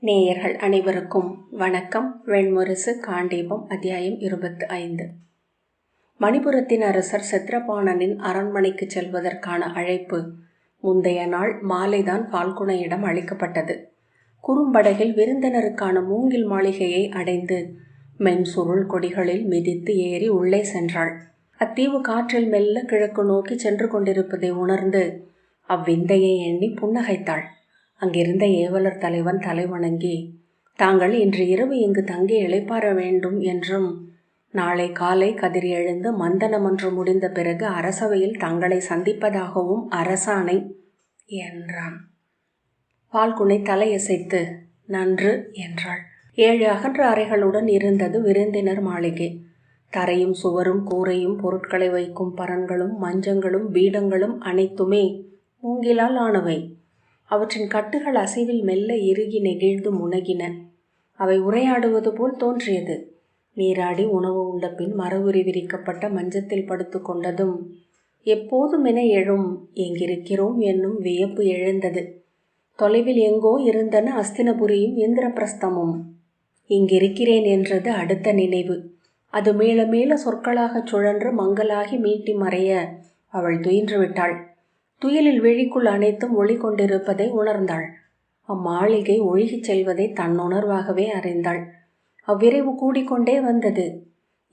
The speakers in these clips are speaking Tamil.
நேயர்கள் அனைவருக்கும் வணக்கம். வெண்முரசு காண்டீபம் அத்தியாயம் 25. மணிபுரத்தின் அரசர் சத்ரபாணனின் அரண்மனைக்கு செல்வதற்கான அழைப்பு முந்தைய நாள் மாலைதான் பால்குனையிடம் அளிக்கப்பட்டது. குறும்படகில் விருந்தினருக்கான மூங்கில் மாளிகையை அடைந்து மென்சுருள் கொடிகளில் மிதித்து ஏறி உள்ளே சென்றாள். அத்தீவு காற்றில் மெல்ல கிழக்கு நோக்கி சென்று கொண்டிருப்பதை உணர்ந்து அவ்விந்தையை எண்ணி புன்னகைத்தாள். அங்கிருந்த ஏவலர் தலைவன் தலைவணங்கி, தாங்கள் இன்று இரவு இங்கு தங்கி இளைப்பாற வேண்டும் என்றும் நாளை காலை கதிர் எழுந்து மந்தனமன்று முடிந்த பிறகு அரசவையில் தங்களை சந்திப்பதாகவும் அரசாணை என்றான். பால்குனை தலையசைத்து நன்று என்றாள். 7 அகன்ற அறைகளுடன் இருந்தது விருந்தினர் மாளிகை. தரையும் சுவரும் கூரையும் பொருட்களை வைக்கும் பரன்களும் மஞ்சங்களும் பீடங்களும் அனைத்துமே மூங்கிலால் ஆனவை. அவற்றின் கட்டுகள் அசைவில் மெல்ல இறுகி நெகிழ்ந்து முனகின. அவை உரையாடுவது போல் தோன்றியது. நீராடி உணவு உண்ட பின் மரவுரி விரிக்கப்பட்ட மஞ்சத்தில் படுத்து கொண்டதும் எப்போதும் என எழும் எங்கிருக்கிறோம் என்னும் வியப்பு எழுந்தது. தொலைவில் எங்கோ இருந்தன அஸ்தினபுரியும் இந்திரபிரஸ்தமும். இங்கிருக்கிறேன் என்றது அடுத்த நினைவு. அது மேல மேல சொற்களாகச் சுழன்று மங்களாகி மீட்டி மறைய அவள் துயின்று விட்டாள். துயிலில் விழிக்குள் அனைத்தும் ஒளி கொண்டிருப்பதை உணர்ந்தாள். அம்மாளிகை ஒழுகிச் செல்வதை தன்னுணர்வாகவே அறிந்தாள். அவ்விரைவு கூடிக்கொண்டே வந்தது.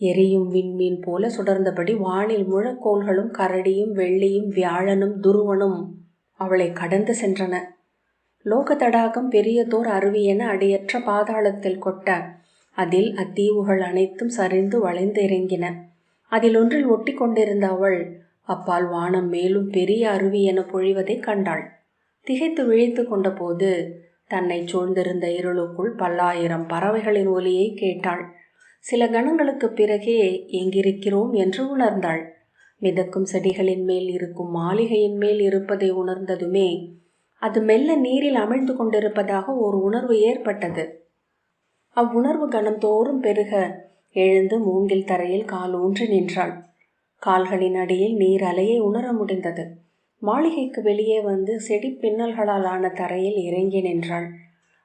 எரியும் விண்மீன் போல சுடர்ந்தபடி வானில் முழக்கோள்களும் கரடியும் வெள்ளியும் வியாழனும் துருவனும் அவளை கடந்து சென்றன. லோக தடாகம் பெரியதோர் அருவியென அடியற்ற பாதாளத்தில் கொட்ட அதில் அத்தீவுகள் அனைத்தும் சரிந்து வளைந்து இறங்கின. அதில் ஒன்றில் ஒட்டி கொண்டிருந்த அவள் அப்பால் வானம் மேலும் பெரிய அருவி என பொழிவதை கண்டாள். திகைத்து விழித்து கொண்ட போது தன்னை சூழ்ந்திருந்த இருளுக்குள் 1000 பறவைகளின் ஒலியை கேட்டாள். சில கணங்களுக்கு பிறகே எங்கிருக்கிறோம் என்று உணர்ந்தாள். மிதக்கும் செடிகளின் மேல் இருக்கும் மாளிகையின் மேல் இருப்பதை உணர்ந்ததுமே அது மெல்ல நீரில் அமிழ்ந்து கொண்டிருப்பதாக ஒரு உணர்வு ஏற்பட்டது. அவ்வுணர்வு கணந்தோறும் பெருக எழுந்து மூங்கில் தரையில் கால் ஊன்றி நின்றாள். கால்களின் அடியில் நீர் அலையை உணர முடிந்தது. மாளிகைக்கு வெளியே வந்து செடி பின்னல்களால் ஆன தரையில் இறங்கி நின்றாள்.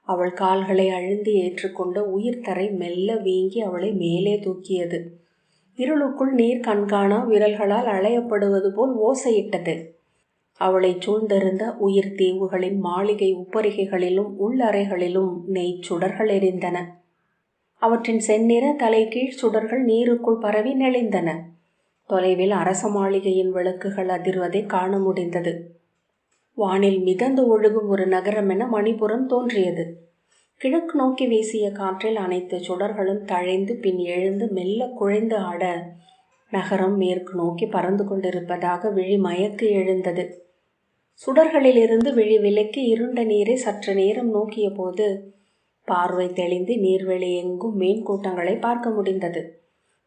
அவள் கால்களை அழுந்தி ஏற்றுக்கொண்ட உயிர் தரை மெல்ல வீங்கி அவளை மேலே தூக்கியது. இருளுக்குள் நீர் கண்காணா விரல்களால் அலையப்படுவது போல் ஓசையிட்டது. அவளை சூழ்ந்திருந்த உயிர் தீவுகளின் மாளிகை உப்பரிகைகளிலும் உள்ளறைகளிலும் நெய்ச்சுடர்கள் எரிந்தன. அவற்றின் செந்நிற தலைகீழ் சுடர்கள் நீருக்குள் பரவி நெளிந்தன. தொலைவில் அரச மாளிகையின் விளக்குகள் அதிர்வதை காண முடிந்தது. வானில் மிதந்து ஒழுகும் ஒரு நகரம் என மணிபுரம் தோன்றியது. கிழக்கு நோக்கி வீசிய காற்றில் அனைத்து சுடர்களும் தழைந்து பின் எழுந்து மெல்ல குழைந்து ஆட நகரம் மேற்கு நோக்கி பறந்து கொண்டிருப்பதாக விழி மயக்கு எழுந்தது. சுடர்களில் இருந்து விழி விலக்கி இருண்ட நீரை சற்று நேரம் நோக்கிய போது பார்வை தெளிந்து நீர்வெளி எங்கும் மீன் கூட்டங்களை பார்க்க முடிந்தது.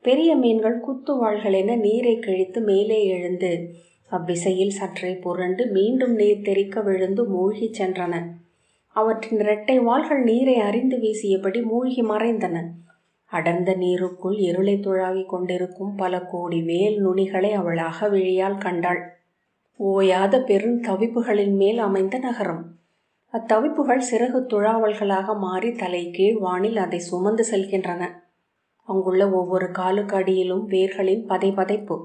பெரிய மீன்கள் குத்துவாள்கள் என நீரை கிழித்து மேலே எழுந்து அவ்விசையில் சற்றே புரண்டு மீண்டும் நீர் தெறிக்க விழுந்து மூழ்கி சென்றன. அவற்றின் இரட்டை வாள்கள் நீரை அறிந்து வீசியபடி மூழ்கி மறைந்தன. அடர்ந்த நீருக்குள் இருளை துழாவி கொண்டிருக்கும் பல கோடி வேல் நுனிகளை அவள் அகவிழியால் கண்டாள். ஓயாத பெருந்தவிப்புகளின் மேல் அமைந்த நகரம். அத்தவிப்புகள் சிறகு துழாவல்களாக மாறி தலை கீழ் வானில் அதை சுமந்து செல்கின்றன. அங்குள்ள ஒவ்வொரு காலுக்கு அடியிலும் வேர்களின் பதைபதைப்பு,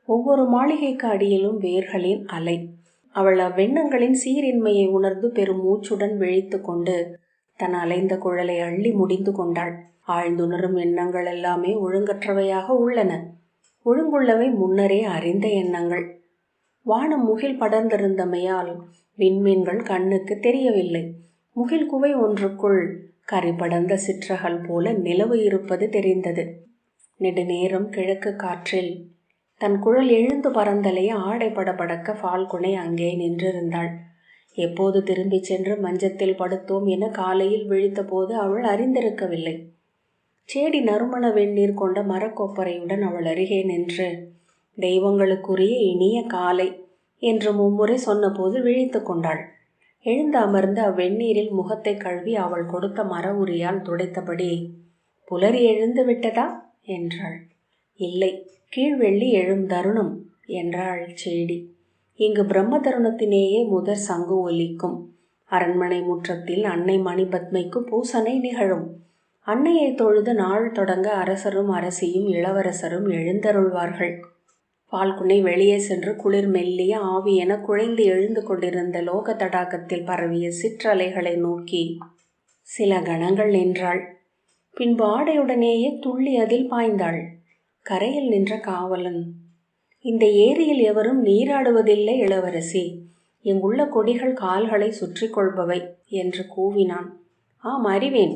ஒவ்வொரு மாளிகைக்கு அடியிலும் வேர்களின் அலை. அவள் அவ்வெண்ணங்களின் சீரின்மையை உணர்ந்து பெரும் மூச்சுடன் விழித்து கொண்டு தன் அலைந்த குழலை அள்ளி முடிந்து கொண்டாள். ஆழ்ந்துணரும் எண்ணங்கள் எல்லாமே ஒழுங்கற்றவையாக உள்ளன. ஒழுங்குள்ளவை முன்னரே அறிந்த எண்ணங்கள். வானம் முகில் படர்ந்திருந்தமையால் விண்மீன்கள் கண்ணுக்கு தெரியவில்லை. முகில் குவை ஒன்றுக்குள் கரிபடர்ந்த சிற்றகல் போல நிலவு இருப்பது தெரிந்தது. நெடுநேரம் கிழக்கு காற்றில் தன் குழல் எழுந்து பறந்தலைய ஆடை படபடக்க பால்குனை அங்கே நின்றிருந்தாள். எப்போது திரும்பி சென்று மஞ்சத்தில் படுத்தோம் என காலையில் விழித்த போது அவள் அறிந்திருக்கவில்லை. சேடி நறுமண வெந்நீர் கொண்ட மரக்கொப்பரையுடன் அவள் அருகே நின்று தெய்வங்களுக்குரிய இனிய காலை என்று மும்முறை சொன்னபோது விழித்து கொண்டாள். எழுந்து அமர்ந்து அவ்வெந்நீரில் முகத்தை கழுவி அவள் கொடுத்த மர உரியால் துடைத்தபடி புலரி எழுந்து விட்டதா என்றாள். இல்லை, கீழ்வெள்ளி எழும் தருணம் என்றாள் சேடி. இங்கு பிரம்ம தருணத்தினேயே முதற் சங்கு ஒலிக்கும். அரண்மனை முற்றத்தில் அன்னை மணிபத்மைக்கு பூசனை நிகழும். அன்னையை தொழுது நாள் தொடங்க அரசரும் அரசியும் இளவரசரும் எழுந்தருள்வார்கள். பால்குனை வெளியே சென்று குளிர் மெல்லிய ஆவி என குழைந்து எழுந்து கொண்டிருந்த லோக தடாகத்தில் பரவிய சிற்றலைகளை நோக்கி சில கணங்கள் நின்றாள். பின்பு ஆடையுடனேயே துள்ளி அதில் பாய்ந்தாள். கரையில் நின்ற காவலன், இந்த ஏரியில் எவரும் நீராடுவதில்லை இளவரசி, இங்குள்ள கொடிகள் கால்களை சுற்றி கொள்பவை என்று கூவினான். ஆம், அறிவேன்,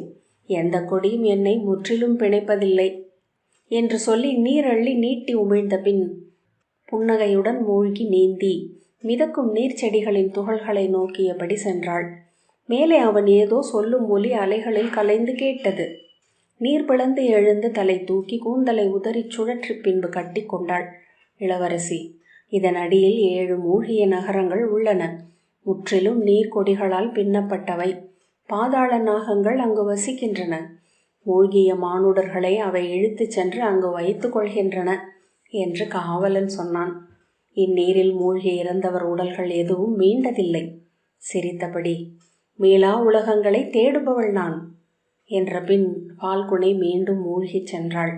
எந்த கொடியும் என்னை முற்றிலும் பிணைப்பதில்லை என்று சொல்லி நீரள்ளி நீட்டி உமிழ்ந்த பின் புன்னகையுடன் மூழ்கி நீந்தி மிதக்கும் நீர்ச்செடிகளின் துகள்களை நோக்கியபடி சென்றாள். மேலே அவன் ஏதோ சொல்லும் ஒலி அலைகளில் கலைந்து கேட்டது. நீர் பிளந்து எழுந்து தலை தூக்கி கூந்தலை உதறி சுழற்றி பின்பு கட்டி கொண்டாள். இளவரசி, இதன் அடியில் 7 மூழ்கிய நகரங்கள் உள்ளன. முற்றிலும் நீர்க்கொடிகளால் பின்னப்பட்டவை. பாதாள நாகங்கள் அங்கு வசிக்கின்றன. மூழ்கிய மானுடர்களை அவை இழுத்துச் சென்று அங்கு வைத்து கொள்கின்றன என்று காவலன் சொன்னான். இந்நீரில் மூழ்கி இறந்தவர் உடல்கள் எதுவும் மீண்டதில்லை. சிரித்தபடி, மீளா உலகங்களை தேடுபவள் நான் என்ற பின் பால்குனை மீண்டும் மூழ்கிச் சென்றாள்.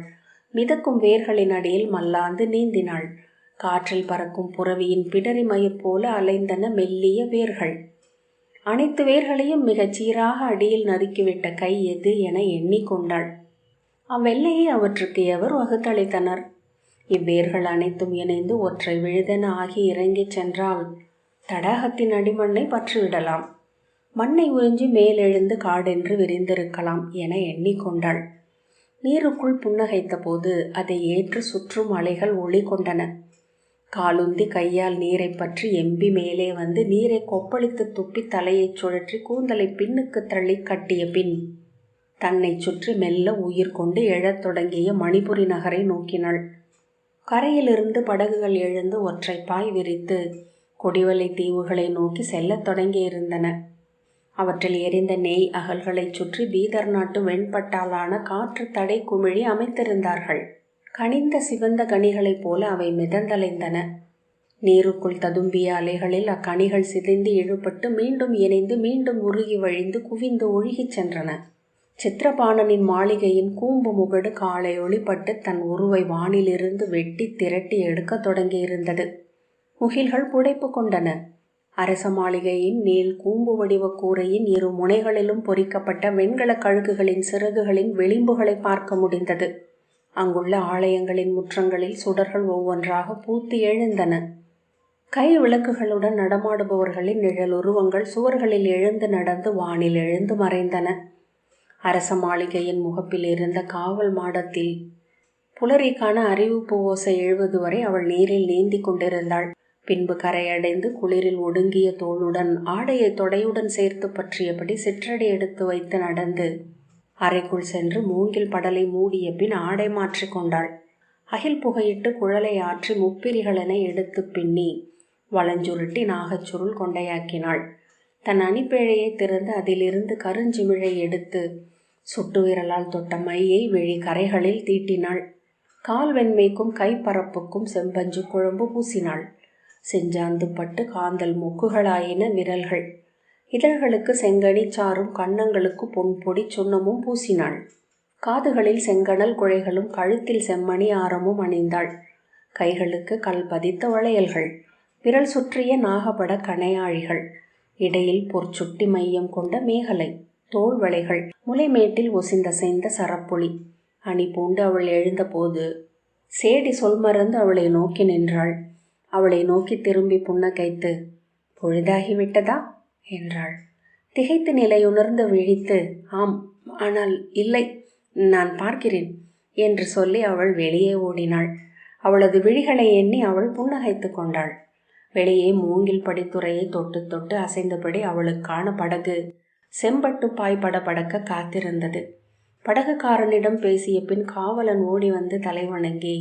மிதக்கும் வேர்களின் அடியில் மல்லாந்து நீந்தினாள். காற்றில் பறக்கும் புறவியின் பிடரி மயிர் போல அலைந்தன மெல்லிய வேர்கள். அனைத்து வேர்களையும் மிகச் சீராக அடியில் நறுக்கிவிட்ட கை எது என எண்ணிக்கொண்டாள். அவ்வெல்லையை அவற்றுக்கு எவர் வகுத்தளித்தனர்? இவ்வேர்கள் அனைத்தும் இணைந்து ஒற்றை விழுதென ஆகி இறங்கிச் சென்றால் தடாகத்தின் அடிமண்ணை பற்றிவிடலாம். மண்ணை உறிஞ்சி மேலெழுந்து காடென்று விரிந்திருக்கலாம் என எண்ணிக்கொண்டாள். நீருக்குள் புன்னகைத்த போது அதை ஏற்று சுற்றும் அலைகள் ஒளி கொண்டன. காலுந்தி கையால் நீரை பற்றி எம்பி மேலே வந்து நீரை கொப்பளித்து துப்பி தலையைச் சுழற்றி கூந்தலை பின்னுக்கு தள்ளி கட்டிய பின் தன்னை சுற்றி மெல்ல உயிர் கொண்டு எழத் தொடங்கிய மணிபுரி நகரை நோக்கினாள். கரையிலிருந்து படகுகள் எழுந்து ஒற்றை பாய் விரித்து கொடிவலை தீவுகளை நோக்கி செல்லத் தொடங்கியிருந்தன. அவற்றில் எரிந்த நெய் அகல்களைச் சுற்றி பீதர் நாட்டு வெண்பட்டாலான காற்று தடை குமிழி அமைத்திருந்தார்கள். கனிந்த சிவந்த கனிகளைப் போல அவை மிதந்தலைந்தன. நீருக்குள் ததும்பிய அலைகளில் அக்கனிகள் சிதைந்து இழுபட்டு மீண்டும் இணைந்து மீண்டும் உருகி வழிந்து குவிந்து ஒழுகிச் சென்றன. சித்திரபாணனின் மாளிகையின் கூம்பு முகடு காலை ஒளிப்பட்டு தன் உருவை வானிலிருந்து வெட்டி திரட்டி எடுக்க தொடங்கியிருந்தது. முகில்கள் புடைப்பு கொண்டன. அரச மாளிகையின் நீள் கூம்பு வடிவ கூரையின் 2 முனைகளிலும் பொறிக்கப்பட்ட வெண்கல கழுகுகளின் சிறகுகளின் விளிம்புகளை பார்க்க முடிந்தது. அங்குள்ள ஆலயங்களின் முற்றங்களில் சுடர்கள் ஒவ்வொன்றாக பூத்து எழுந்தன. கை விளக்குகளுடன் நடமாடுபவர்களின் நிழலுருவங்கள் சுவர்களில் எழுந்து நடந்து வானில் எழுந்து மறைந்தன. அரச மாளிகையின் முகப்பில் இருந்த காவல் மாடத்தில் புலரிக்கான அறிவிப்பு ஓசை எழுவது வரை அவள் நீரில் நீந்தி கொண்டிருந்தாள். பின்பு கரையடைந்து குளிரில் ஒடுங்கிய தோளுடன் ஆடையை தொடையுடன் சேர்த்து பற்றியபடி சிற்றடி எடுத்து வைத்து நடந்து அறைக்குள் சென்று மூங்கில் படலை மூடிய பின் ஆடை மாற்றி கொண்டாள். அகில் புகையிட்டு குழலை ஆற்றி முப்பிரிகளென எடுத்து பின்னி வளஞ்சுருட்டி நாகச்சுருள் கொண்டையாக்கினாள். தன் அணிப்பேழையை திறந்து அதிலிருந்து கருஞ்சிமிழை எடுத்து சுட்டு விரலால் தொட்ட மையை விழி கரைகளில் தீட்டினாள். கால் வெண்மைக்கும் கைப்பரப்புக்கும் செம்பஞ்சு குழம்பு பூசினாள். செஞ்சாந்து பட்டு காந்தல் மொக்குகளாயின விரல்கள். இதழ்களுக்கு செங்கனி சாரும் கன்னங்களுக்கு பொன்பொடி சுண்ணமும் பூசினாள். காதுகளில் செங்கனல் குழைகளும் கழுத்தில் செம்மணி ஆரமும் அணிந்தாள். கைகளுக்கு கல் பதித்த வளையல்கள், விரல் சுற்றிய நாகபட கணையாழிகள், இடையில் பொற்சுட்டி மையம் கொண்ட மேகலை, தோள் வளைகள், முலைமேட்டில் ஒசிந்தசைந்த சரப்புளி. அணி பூண்டு அவள் எழுந்தபோது சேடி சொல் மறந்து அவளை நோக்கி நின்றாள். அவளை நோக்கி திரும்பி புன்னகைத்து, பொழுதாகிவிட்டதா என்றாள். திகைத்து நிலையுணர்ந்து விழித்து, ஆம், ஆனால் இல்லை, நான் பார்க்கிறேன் என்று சொல்லி அவள் வெளியே ஓடினாள். அவளது விழிகளை எண்ணி அவள் புன்னகைத்து கொண்டாள். வெளியே மூங்கில் படித்துறையை தொட்டு தொட்டு அசைந்தபடி அவளுக்கான படகு செம்பட்டு பாய் படபடக்க காத்திருந்தது. படகுக்காரனிடம் பேசிய பின் காவலன் ஓடி வந்து தலைவணங்கி,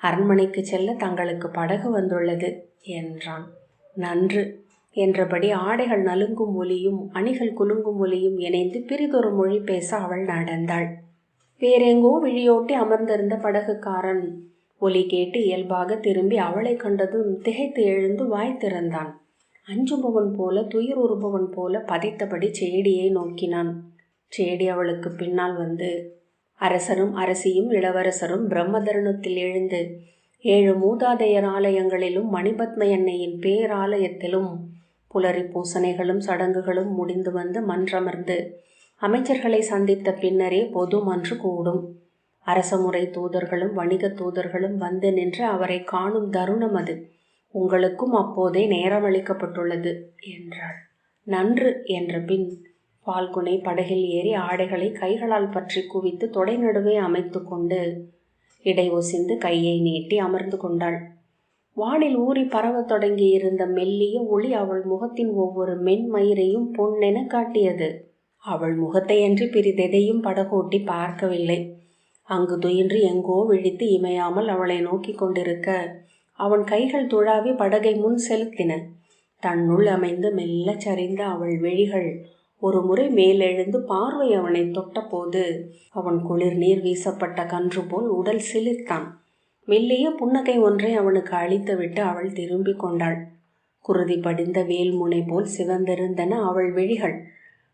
அரண்மனைக்கு செல்ல தங்களுக்கு படகு வந்துள்ளது என்றான். நன்று என்றபடி ஆடைகள் நலுங்கும் ஒலியும் அணிகள் குலுங்கும் ஒலியும் இணைந்து பிரிதொரு மொழி பேச அவள் நடந்தாள். வேறெங்கோ விழியோட்டி அமர்ந்திருந்த படகுக்காரன் ஒலி கேட்டு இயல்பாக திரும்பி அவளை கண்டதும் திகைத்து எழுந்து வாய் திறந்தான். அஞ்சுபவன் போல துயருறுபவன் போல பதைத்தபடி சேடியை நோக்கினான். சேடி அவளுக்கு பின்னால் வந்து, அரசரும் அரசியும் இளவரசரும் பிரம்மதருணத்தில் எழுந்து 7 மூதாதையர் ஆலயங்களிலும் மணிபத்மை அன்னையின் பேராலயத்திலும் புலரி பூசணைகளும் சடங்குகளும் முடிந்து வந்து மன்றமர்ந்து அமைச்சர்களை சந்தித்த பின்னரே பொது மன்று கூடும். அரசமுறை தூதர்களும் வணிக தூதர்களும் வந்து நின்று அவரை காணும் தருணம் அது. உங்களுக்கும் அப்போதே நேரமளிக்கப்பட்டுள்ளது என்றாள். நன்று என்ற பின் பால்குனை படகில் ஏறி ஆடைகளை கைகளால் பற்றி குவித்து தொடை நடுவே அமைத்து கொண்டு இடை ஒசிந்து கையை நீட்டி அமர்ந்து கொண்டாள். வானில் ஊறி பரவத் தொடங்கி இருந்த மெல்லிய ஒளி அவள் முகத்தின் ஒவ்வொரு மென்மயிரையும் பொன்னென காட்டியது. அவள் முகத்தையன்றி பிரிதெதையும் படகோட்டி பார்க்கவில்லை. அங்கு துயின்று எங்கோ விழித்து இமையாமல் அவளை நோக்கி கொண்டிருக்க அவன் கைகள் துழாவி படகை முன் செலுத்தின. தன்னுள் அமைந்து மெல்லச் சரிந்த அவள் விழிகள் ஒரு முறை மேலெழுந்து பார்வை அவனை தொட்ட போது அவன் குளிர் நீர் வீசப்பட்ட கன்று போல் உடல் சிலிர்த்தான். மெல்லிய புன்னகை ஒன்றை அவனுக்கு அளித்துவிட்டு அவள் திரும்பி கொண்டாள். குருதி படிந்த வேல்முனை போல் சிவந்திருந்தன அவள் விழிகள்.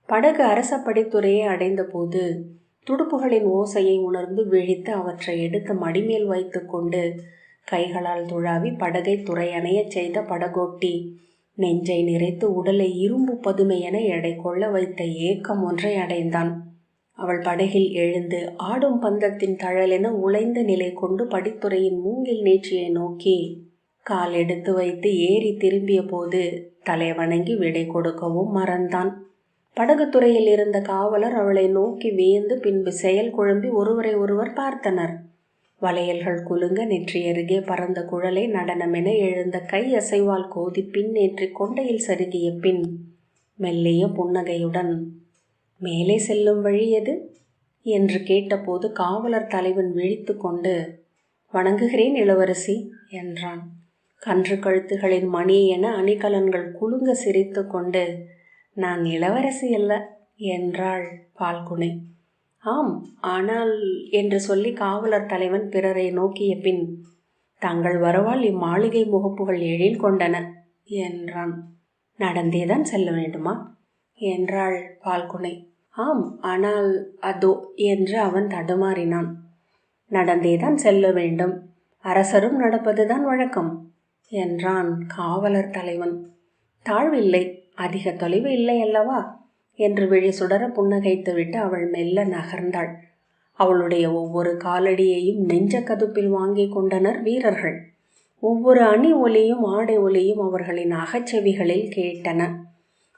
படகு அரச படித்துறையை அடைந்த போது துடுப்புகளின் ஓசையை உணர்ந்து விழித்து அவற்றை எடுத்து மடிமேல் வைத்து கொண்டு கைகளால் துழாவி படகை துறையணையச் செய்த படகோட்டி நெஞ்சை நிறைத்து உடலை இரும்பு பதுமையென எடை கொள்ள வைத்த ஏக்கம் ஒன்றை அடைந்தான். அவள் படகில் எழுந்து ஆடும் பந்தத்தின் தழலென உழைந்த நிலை கொண்டு படித்துறையின் மூங்கில் நீட்சியை நோக்கி கால் எடுத்து வைத்து ஏறி திரும்பிய போது தலை வணங்கி விடை கொடுக்கவும் மறந்தான். படகுத்துறையில் இருந்த காவலர் அவளை நோக்கி வியந்து பின்பு செயல் குழம்பி ஒருவரை ஒருவர் பார்த்தனர். வளையல்கள் குலுங்க நெற்றியருகே பறந்த குழலை நடனமென எழுந்த கை அசைவால் கோதி பின்னேற்றி கொண்டையில் சருகிய பின் மெல்லிய புன்னகையுடன் மேலே செல்லும் வழி எது என்று கேட்டபோது காவலர் தலைவன் விழித்து கொண்டு வணங்குகிறேன் இளவரசி என்றான். கன்று கழுத்துகளின் மணி என அணிகலன்கள் குலுங்க சிரித்து கொண்டு நான் இளவரசி அல்ல என்றாள் பால்குனை. ஆம், ஆனால் என்று சொல்லி காவலர் தலைவன் பிறரை நோக்கிய பின் தங்கள் வரவால் இம்மாளிகை முகப்புகள் எழில் கொண்டன என்றான். நடந்தேதான் செல்ல வேண்டுமா என்றாள் பால்குனை. ஆம், ஆனால் அதோ என்று அவன் தடுமாறினான். நடந்தேதான் செல்ல வேண்டும், அரசரும் நடப்பதுதான் வழக்கம் என்றான் காவலர் தலைவன். தாழ்வில்லை, அதிக தொலைவு இல்லை அல்லவா என்று விழி சுடர புன்னகைத்துவிட்டு அவள் மெல்ல நகர்ந்தாள். அவளுடைய ஒவ்வொரு காலடியையும் நெஞ்ச கதுப்பில் வாங்கி கொண்டனர் வீரர்கள். ஒவ்வொரு அணி ஒலியும் ஆடை ஒலியும் அவர்களின் அகச்செவிகளில் கேட்டன.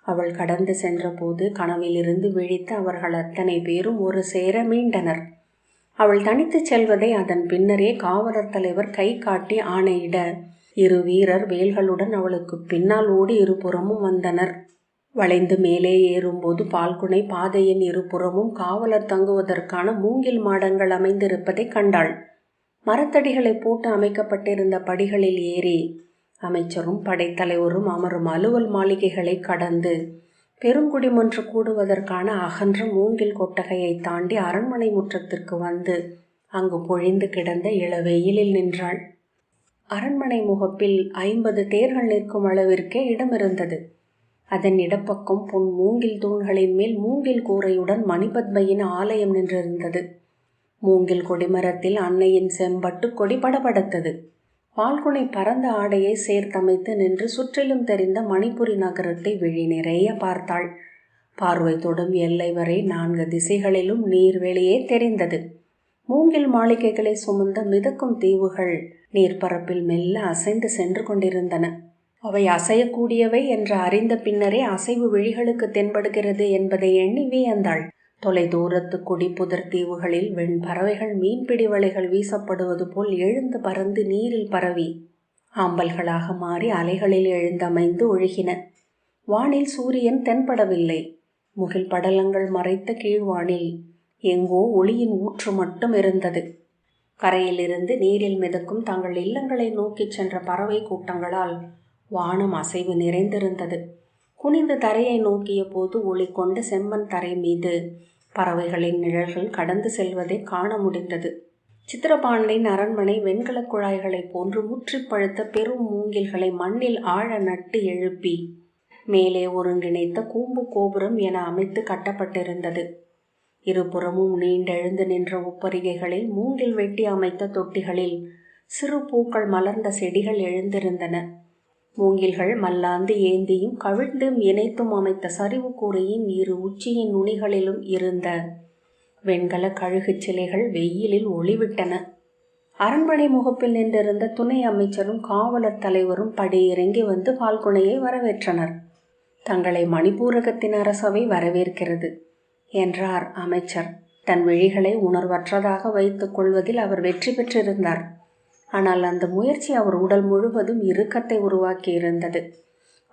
அவள் கடந்து சென்ற போது கனவிலிருந்து விழித்து அவர்கள் அத்தனை பேரும் ஒரு சேர மீண்டனர். அவள் தனித்து செல்வதை அதன் பின்னரே காவலர் தலைவர் கை காட்டி ஆணையிட 2 வீரர் வேல்களுடன் அவளுக்கு பின்னால் ஓடி இருபுறமும் வந்தனர். வளைந்து மேலே ஏறும்போது பால்குனை பாதையின் இருபுறமும் காவலர் தங்குவதற்கான மூங்கில் மாடங்கள் அமைந்திருப்பதை கண்டாள். மரத்தடிகளை போட்டு அமைக்கப்பட்டிருந்த படிகளில் ஏறி அமைச்சரும் படைத்தலைவரும் அமரும் அலுவல் மாளிகைகளை கடந்து பெருங்குடிமன்று கூடுவதற்கான அகன்ற மூங்கில் கொட்டகையை தாண்டி அரண்மனை முற்றத்திற்கு வந்து அங்கு பொழிந்து கிடந்த இளவெயிலில் நின்றாள். அரண்மனை முகப்பில் 50 தேர்கள் நிற்கும் அளவிற்கே இடமிருந்தது. அதன் இடப்பக்கம் பொன் மூங்கில் தூண்களின் மேல் மூங்கில் கூரையுடன் மணிபத்மையின் ஆலயம் நின்றிருந்தது. மூங்கில் கொடிமரத்தில் அன்னையின் செம்பட்டு கொடி படபடத்தது. பால்குனை பரந்த ஆடையை சேர்த்தமைத்து நின்று சுற்றிலும் தெரிந்த மணிப்புரி நகரத்தை விழி நிறைய பார்த்தாள். பார்வை தொடும் எல்லை வரை 4 திசைகளிலும் நீர்வெளியே தெரிந்தது. மூங்கில் மாளிகைகளை சுமந்த மிதக்கும் தீவுகள் நீர்ப்பரப்பில் மெல்ல அசைந்து சென்று கொண்டிருந்தன. அவை அசையக்கூடியவை என்று அறிந்த பின்னரே அசைவு விழிகளுக்கு தென்படுகிறது என்பதை எண்ணி வியந்தாள். தொலை தூரத்து குடிப்புதர் தீவுகளில் வெண்பறவைகள் மீன்பிடி வலைகள் வீசப்படுவது போல் எழுந்து பறந்து நீரில் பரவி ஆம்பல்களாக மாறி அலைகளில் எழுந்தமைந்து ஒழுகின. வானில் சூரியன் தென்படவில்லை. முகில் படலங்கள் மறைத்த கீழ்வானில் எங்கோ ஒளியின் ஊற்று மட்டும் இருந்தது. கரையிலிருந்து நீரில் மிதக்கும் தங்கள் இல்லங்களை நோக்கிச் சென்ற பறவை கூட்டங்களால் வானம் அசைவு நிறைந்திருந்தது. குனிந்து தரையை நோக்கிய போது ஒளி கொண்ட செம்மண் தரை மீது பறவைகளின் நிழல்கள் கடந்து செல்வதை காண முடிந்தது. சித்திரபாண்டின் அரண்மனை வெண்கலக் குழாய்களைப் போன்று முற்றி பழுத்த பெரும் மூங்கில்களை மண்ணில் ஆழ நட்டு எழுப்பி மேலே ஒருங்கிணைத்த கூம்பு கோபுரம் என அமைத்து கட்டப்பட்டிருந்தது. இருபுறமும் நீண்டெழுந்து நின்ற உப்பரிகைகளில் மூங்கில் வெட்டி அமைத்த தொட்டிகளில் சிறு பூக்கள் மலர்ந்த செடிகள் எழுந்திருந்தன. மூங்கில்கள் மல்லாந்து ஏந்தியும் கவிழ்ந்தும் இணைத்தும் அமைத்த சரிவு கூரையின் இரு உச்சியின் நுனிகளிலும் இருந்த வெண்கல கழுகு சிலைகள் வெயிலில் ஒளிவிட்டன. அரண்மனை முகப்பில் நின்றிருந்த துணை அமைச்சரும் காவலர் தலைவரும் படியிறங்கி வந்து பால்குனையை வரவேற்றனர். தங்களை மணிபூரகத்தின் அரசவை வரவேற்கிறது என்றார் அமைச்சர். தன் விழிகளை உணர்வற்றதாக வைத்துக் கொள்வதில் அவர் வெற்றி பெற்றிருந்தார். ஆனால் அந்த முயற்சி அவர் உடல் முழுவதும் இறுக்கத்தை உருவாக்கியிருந்தது.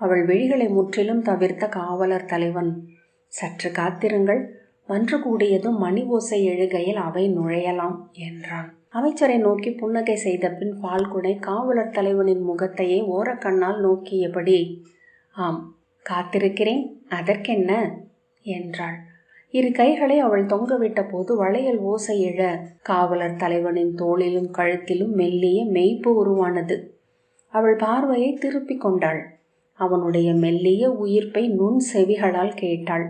அவள் விழிகளை முற்றிலும் தவிர்த்த காவலர் தலைவன், சற்று காத்திருங்கள், மன்று கூடியதும் மணி ஓசை எழுகையில் அவை நுழையலாம் என்றான். அமைச்சரை நோக்கி புன்னகை செய்த பின் பால்குனை காவலர் தலைவனின் முகத்தையே ஓரக்கண்ணால் நோக்கியபடி, ஆம், காத்திருக்கிறேன், அதற்கென்ன என்றாள். இரு கைகளை அவள் தொங்கவிட்ட போது வளையல் ஓசை எழ காவலர் தலைவனின் தோளிலும் கழுத்திலும் மெல்லிய மெய்ப்பு உருவானது. அவள் பார்வையை திருப்பிக் கொண்டாள். அவனுடைய மெல்லிய உயிர்ப்பை நுண் செவிகளால் கேட்டாள்.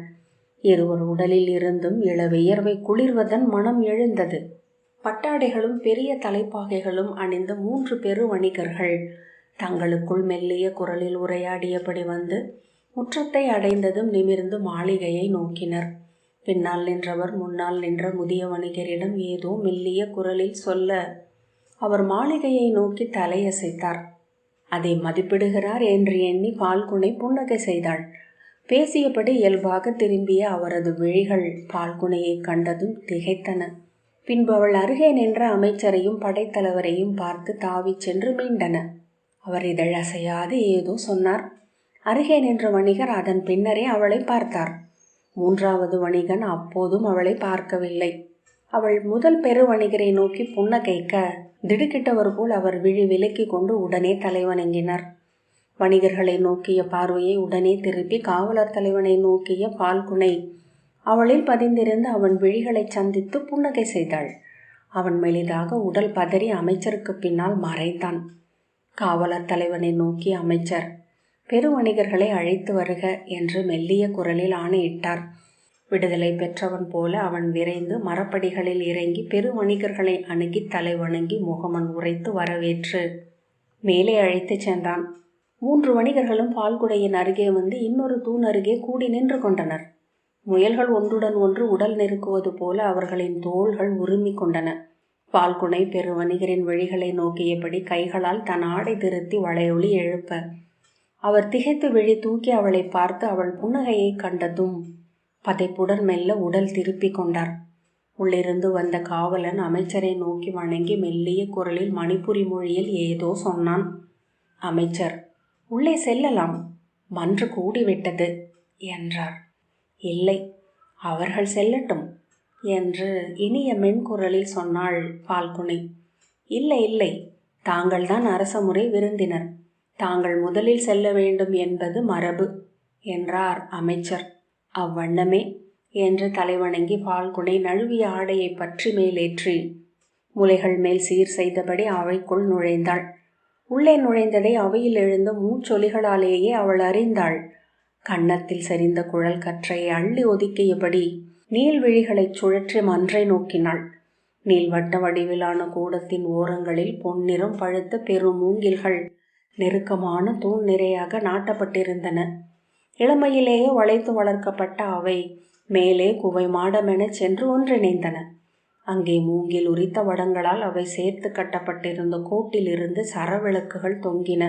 இருவர் உடலில் இருந்தும் இளவியர்வை குளிர்வதன் மனம் எழுந்தது. பட்டாடைகளும் பெரிய தலைப்பாகைகளும் அணிந்த 3 பெரு வணிகர்கள் தங்களுக்குள் மெல்லிய குரலில் உரையாடியபடி வந்து முற்றத்தை அடைந்ததும் நிமிர்ந்து மாளிகையை நோக்கினர். பின்னால் நின்றவர் முன்னால் நின்ற முதிய வணிகரிடம் ஏதோ மெல்லிய குரலில் சொல்ல அவர் மாளிகையை நோக்கி தலையசைத்தார். அதை மதிப்பிடுகிறார் என்று எண்ணி பால்குனை புன்னகை செய்தாள். பேசியபடி இயல்பாக திரும்பிய அவரது விழிகள் பால்குனையை கண்டதும் திகைத்தன. பின்பு அவள் அருகே நின்ற அமைச்சரையும் படைத்தலைவரையும் பார்த்து தாவி சென்று மீண்டன. அவர் இதழசையாது ஏதோ சொன்னார். அருகே நின்ற வணிகர் அதன் பின்னரே அவளை பார்த்தார். 3வது வணிகன் அப்போதும் அவளை பார்க்கவில்லை. அவள் முதல் பெரு வணிகரை நோக்கி புன்னகைக்க திடுக்கிட்டவர் போல் அவர் விழி விலக்கி கொண்டு உடனே தலைவணங்கினார். வணிகர்களை நோக்கிய பார்வையை உடனே திருப்பி காவலர் தலைவனை நோக்கிய பால்குனை அவளில் பதிந்திருந்த அவன் விழிகளை சந்தித்து புன்னகை செய்தாள். அவன் மெலிதாக உடல் பதறி அமைச்சருக்கு பின்னால் மறைந்தான். காவலர் தலைவனை நோக்கி அமைச்சர், பெரு வணிகர்களை அழைத்து வருக என்று மெல்லிய குரலில் ஆணையிட்டார். விடுதலை பெற்றவன் போல அவன் விரைந்து மரப்படிகளில் இறங்கி பெரு வணிகர்களை அணுகி தலைவணங்கி முகமன் உரைத்து வரவேற்று மேலே அழைத்து சென்றான். 3 வணிகர்களும் பால்குடையின் அருகே வந்து இன்னொரு தூண் அருகே கூடி நின்று கொண்டனர். முயல்கள் ஒன்றுடன் ஒன்று உடல் நெருக்குவது போல அவர்களின் தோள்கள் உருமி கொண்டன. பால்குனை பெரு வணிகரின் விழிகளை நோக்கியபடி கைகளால் தன் ஆடை திருத்தி வளையொலி எழுப்ப அவர் திகைத்து விழி தூக்கி அவளை பார்த்து அவள் புன்னகையை கண்டதும் பதைப்புடன் மெல்ல உடல் திருப்பி கொண்டார். உள்ளிருந்து வந்த காவலன் அமைச்சரை நோக்கி வணங்கி மெல்லிய குரலில் மணிப்புரி மொழியில் ஏதோ சொன்னான். அமைச்சர், உள்ளே செல்லலாம், மன்று கூடிவிட்டது என்றார். இல்லை, அவர்கள் செல்லட்டும் என்று இனிய மென்குரலில் சொன்னாள் பால்குனை. இல்லை இல்லை, தாங்கள்தான் அரசமுறை விருந்தினர், தாங்கள் முதலில் செல்ல வேண்டும் என்பது மரபு என்றார் அமைச்சர். அவ்வண்ணமே என்று தலைவணங்கி பால்குனை நழுவிய ஆடையை பற்றி மேலேற்றி முலைகள் மேல் சீர் செய்தபடி அவைக்குள் நுழைந்தாள். உள்ளே நுழைந்ததை அவையில் எழுந்த மூச்சொலிகளாலேயே அவள் அறிந்தாள். கன்னத்தில் சரிந்த குழல் கற்றையை அள்ளி ஒதுக்கியபடி நீள்விழிகளைச் சுழற்றி மன்றை நோக்கினாள். நீள்வட்ட வடிவிலான கூடத்தின் ஓரங்களில் பொன்னிறம் பழுத்த பெரும் மூங்கில்கள் நெருக்கமான தூண் நிறையாக நாட்டப்பட்டிருந்தன. இளமையிலேயே வளைத்து வளர்க்கப்பட்ட அவை மேலே குவை மாடமென சென்று ஒன்றிணைந்தன. அங்கே மூங்கில் உரித்த வடங்களால் அவை சேர்த்து கட்டப்பட்டிருந்த கோட்டிலிருந்து சரவிளக்குகள் தொங்கின.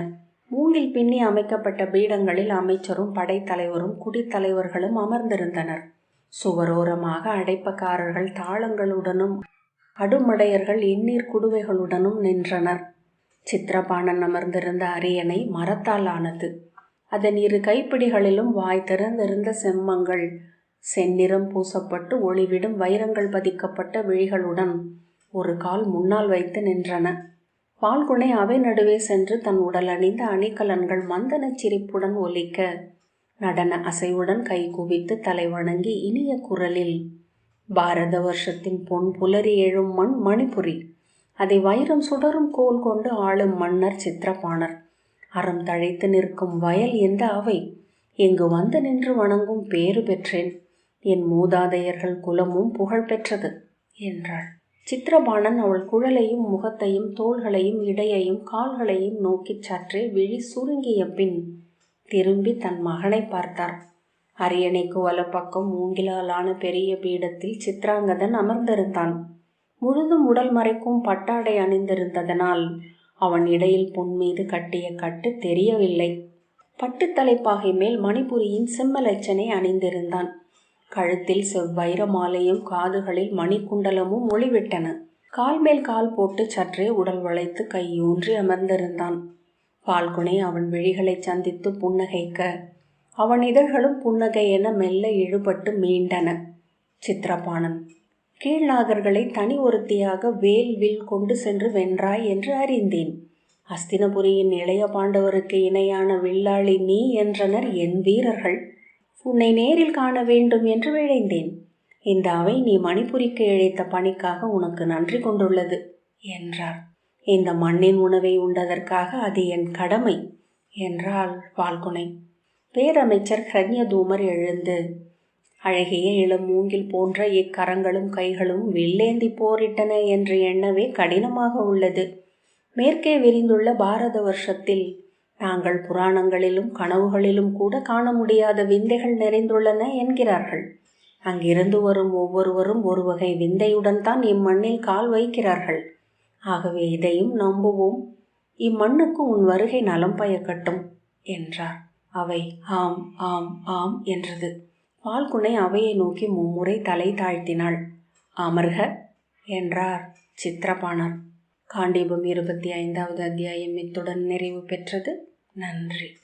மூங்கில் பின்னி அமைக்கப்பட்ட பீடங்களில் அமைச்சரும் படைத்தலைவரும் குடித்தலைவர்களும் அமர்ந்திருந்தனர். சுவரோரமாக அடைப்பக்காரர்கள் தாளங்களுடனும் அடுமடையர்கள் எண்ணீர் குடுவைகளுடனும் நின்றனர். சித்திரபாணன் அமர்ந்திருந்த அரியணை மரத்தால் ஆனது. அதன் 2 கைப்பிடிகளிலும் வாய் திறந்திருந்த செம்மங்கள் செந்நிறம் பூசப்பட்டு ஒளிவிடும் வைரங்கள் பதிக்கப்பட்ட விழிகளுடன் ஒரு கால் முன்னால் வைத்து நின்றன. பால்குனை அவை நடுவே சென்று தன் உடல் அணிந்த அணிகலன்கள் மந்தனச் சிரிப்புடன் ஒலிக்க நடன அசைவுடன் கை குவித்து தலை வணங்கி இனிய குரலில், பாரத வருஷத்தின் பொன் புலரி எழும் மண் மணிபுரி, அதை வைரம் சுடரும் கோல் கொண்டு ஆளும் மன்னர் சித்திரபாணர், அறம் தழைத்து நிற்கும் வயல் எந்த அவை, இங்கு வந்து நின்று வணங்கும் பேறு பெற்றேன். என் மூதாதையர்கள் குலமும் புகழ் பெற்றது என்றாள். சித்திரபாணன் அவள் குழலையும் முகத்தையும் தோள்களையும் இடையையும் கால்களையும் நோக்கி சற்றே விழி சுருங்கிய பின் திரும்பி தன் மகனை பார்த்தார். அரியணைக்கு வலப்பக்கம் மூங்கிலாலான பெரிய பீடத்தில் சித்ராங்கதன் அமர்ந்திருந்தான். முழுதும் உடல் மறைக்கும் பட்டாடை அணிந்திருந்ததனால் அவன் இடையில் பொன் மீது கட்டிய கட்டு தெரியவில்லை. பட்டுத்தலைப்பாகை மேல் மணிபுரியின் செம்மலச்சனை அணிந்திருந்தான். கழுத்தில் செவ்வைர மாலையும் காதுகளில் மணிக்குண்டலமும் ஒளிவிட்டன. கால் மேல் கால் போட்டு சற்றே உடல் வளைத்து கையூன்றி அமர்ந்திருந்தான். பால்குனை அவன் விழிகளை சந்தித்து புன்னகைக்க அவன் இதழ்களும் புன்னகை என மெல்ல இழுபட்டு மீண்டன. சித்திரபாணன், கீழ்நாகர்களை தனி ஒருத்தியாக வேல் வில் கொண்டு சென்று வென்றாய் என்று அறிந்தேன். அஸ்தினபுரியின் இளைய பாண்டவருக்கு இணையான வில்லாளி நீ என்றனர் என் வீரர்கள். உன்னை நேரில் காண வேண்டும் என்று விழைந்தேன். இந்த அவை நீ மணிபுரிக்கு இழைத்த பணிக்காக உனக்கு நன்றி கொண்டுள்ளது என்றார். இந்த மண்ணின் உணவை உண்டதற்காக அது என் கடமை என்றாள் பால்குனை. பேரமைச்சர் ஹ்ரண்யதூமர் எழுந்து, அழகிய இளம் மூங்கில் போன்ற இக்கரங்களும் கைகளும் வில்லேந்தி போரிட்டன என்று எண்ணவே கடினமாக உள்ளது. மேற்கே விரிந்துள்ள பாரத வருஷத்தில் நாங்கள் புராணங்களிலும் கனவுகளிலும் கூட காண முடியாத விந்தைகள் நிறைந்துள்ளன என்கிறார்கள். அங்கிருந்து வரும் ஒவ்வொருவரும் ஒரு வகை விந்தையுடன் தான் இம்மண்ணில் கால் வைக்கிறார்கள். ஆகவே இதையும் நம்புவோம். இம்மண்ணுக்கு உன் வருகை நலம் பயக்கட்டும் என்றார். அவை ஆம் ஆம் ஆம் என்றது. பால்குனை அவையை நோக்கி மும்முறை தலை தாழ்த்தினாள். அமர்க என்றார் சித்திரபாணர். காண்டீபம் 25வது அத்தியாயம் இத்துடன் நிறைவு பெற்றது. நன்றி.